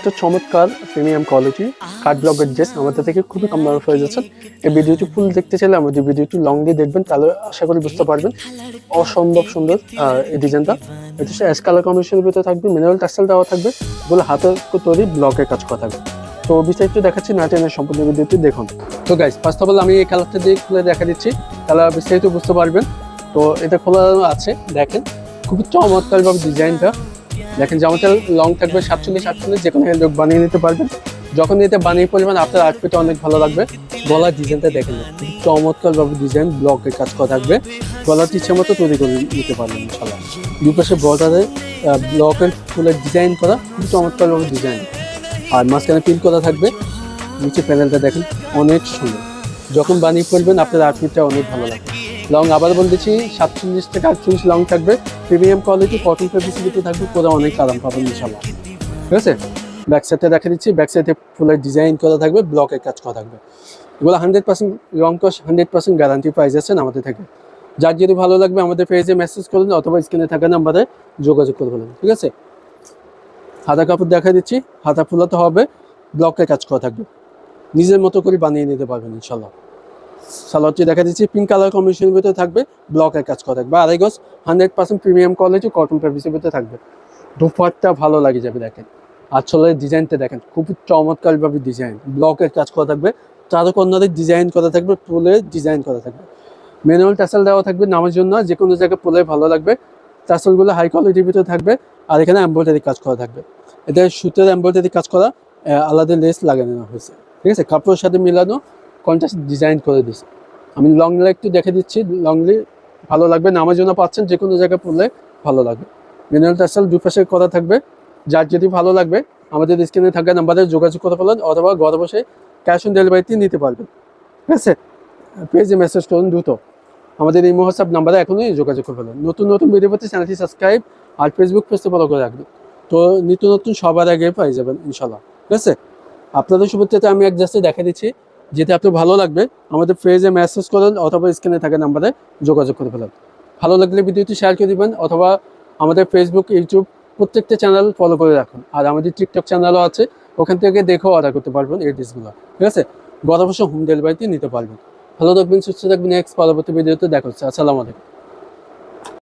একটা চমৎকার premium quality কাঠ ব্লকের ড্রেস আমাদের থেকে খুবই কম দামে হয়ে যাচ্ছে। এই ভিডিওটি ফুল দেখতে চাইলে আমাদের ভিডিওটি লং দিয়ে দেখবেন, তাহলে আশা করি বুঝতে পারবেন অসম্ভব সুন্দর এই ডিজাইনটা। এটা হচ্ছে অ্যাশ কালার কম্বিনেশনের ভিতরে থাকবে, মিনারেল টাসেল দেওয়া থাকবে, এগুলো হাতের তৈরি ব্লকের কাজ করা থাকবে। তো বিস্তারিত দেখাচ্ছি, না টেনে সম্পূর্ণ ভিডিওটি দেখুন। তো গাইস, ফার্স্ট অফ অল আমি এই কালারটা দিয়ে খুলে দেখা দিচ্ছি, তাহলে বিস্তারিত বুঝতে পারবেন। তো এটা খোলা আছে, দেখেন খুবই চমৎকারভাবে ডিজাইনটা দেখেন। জামাটা লং থাকবে 47-48, যে কোনো হ্যান্ডলুক বানিয়ে নিতে পারবেন। যখন এটা বানিয়ে পড়বেন আপনার আউটফিটটা অনেক ভালো লাগবে। গলার ডিজাইনটা দেখেন, চমৎকারভাবে ডিজাইন ব্লকের কাজ করা থাকবে। গলার ইচ্ছে মতো তৈরি করে নিতে পারবেন ইনশাআল্লাহ। দুই পাশে বর্ডারে ব্লকের ফুলের ডিজাইন করা, খুব চমৎকারভাবে ডিজাইন, আর মাঝখানে পিন করা থাকবে। নিচে প্যানেলটা দেখেন অনেক সুন্দর, যখন বানিয়ে পড়বেন আপনার আউটফিটটা অনেক ভালো লাগবে। লং আবার বলতেছি 47 থেকে 48 লং থাকবে, প্রিমিয়াম কোয়ালিটি কটন ফেব্রিক্সে থাকবে, পুরো অনেক আরাম পাবেন ইনশাআল্লাহ। ঠিক আছে, ব্যাক সাইডে দেখা দিচ্ছি, ব্যাক সাইডে ফুলের ডিজাইন করা থাকবে, ব্লকের কাজ করা থাকবে। এগুলো 100% রং কস 100% গ্যারান্টি প্রাইস আছেন আমাদের থেকে। যার যদি ভালো লাগবে আমাদের পেজে মেসেজ করুন অথবা স্ক্রিনে থাকা নাম্বারে যোগাযোগ করে ফেলুন। ঠিক আছে, হাতা কাপড় দেখা দিচ্ছি, হাতা ফুলাতে হবে, ব্লকের কাজ করা থাকবে, নিজের মতো করে বানিয়ে নিতে পারবেন ইনশাআল্লাহ। সালোয়ারটি দেখা দিচ্ছি পিঙ্ক কালার কম্বিনেশনের ভিতরে থাকবে, ব্লকের কাজ করা থাকবে, আড়াই গজ 100% প্রিমিয়াম কোয়ালিটি কটন ফেব্রিক্সের ভিতরে থাকবে। দুপাট্টা ভালো লাগে যাবে দেখেন, আসলে ডিজাইনটা দেখেন খুব চমৎকারভাবে ডিজাইন, ব্লকের কাজ করা থাকবে, চারো কর্নারের ডিজাইন করা থাকবে, ফুলের ডিজাইন করা থাকবে, ম্যানুয়াল টাসেল দেওয়া থাকবে নামার জন্য, যে কোনো জায়গায় ফুলে ভালো লাগবে। টাসেলগুলো হাই কোয়ালিটির ভিতরে থাকবে, আর এখানে এমব্রয়ডারি কাজ করা থাকবে। এটা সুতের এমব্রয়ডারি কাজ করা, আলাদা লেস লাগানো হয়েছে। ঠিক আছে, কাপড়ের সাথে মিলানো কন্ট্রাস্ট ডিজাইন করে দিচ্ছে। আমি লংলি একটু দেখে দিচ্ছি, লংলি ভালো লাগবে, নামার জন্য পাচ্ছেন, যে কোনো জায়গায় পরলে ভালো লাগবে। ম্যানুয়াল টাসেল দুই পাশে করা থাকবে। যার যদি ভালো লাগবে আমাদের স্ক্রিনে থাকা নাম্বারে যোগাযোগ করে ফেলেন, অথবা ঘরে বসে ক্যাশ অন ডেলিভারিতে নিতে পারবেন। ঠিক আছে, পেজে মেসেজ করুন দ্রুত, আমাদের এই হোয়াটসঅ্যাপ নাম্বারে এখনই যোগাযোগ করে ফেলেন। নতুন নতুন ভিডিও পেতে চ্যানেলটি সাবস্ক্রাইব আর ফেসবুক পেজটি ফলো করে রাখবেন, তো নিত্য নতুন সবার আগে পাই যাবেন ইনশাল্লাহ। ঠিক আছে, আপনাদের শুভেচ্ছাতে আমি এক জাস্টে দেখা দিচ্ছি, যেটা আপনার ভালো লাগবে আমাদের পেজে মেসেজ করুন অথবা স্ক্রিনে থাকা নাম্বারে যোগাযোগ করে ফেলেন। ভালো লাগলে ভিডিওটি শেয়ার করে দিবেন, অথবা আমাদের ফেসবুক, ইউটিউব প্রত্যেকটা চ্যানেল ফলো করে রাখুন, আর আমাদের টিকটক চ্যানেলও আছে, ওখান থেকে দেখেও অর্ডার করতে পারবেন এই ড্রেসগুলো। ঠিক আছে, ঘরে বসে হোম ডেলিভারিতে নিতে পারবেন। ভালো থাকবেন, সুস্থ থাকবেন, নেক্সট পরবর্তী ভিডিওতে দেখা হচ্ছে। আসসালামু আলাইকুম।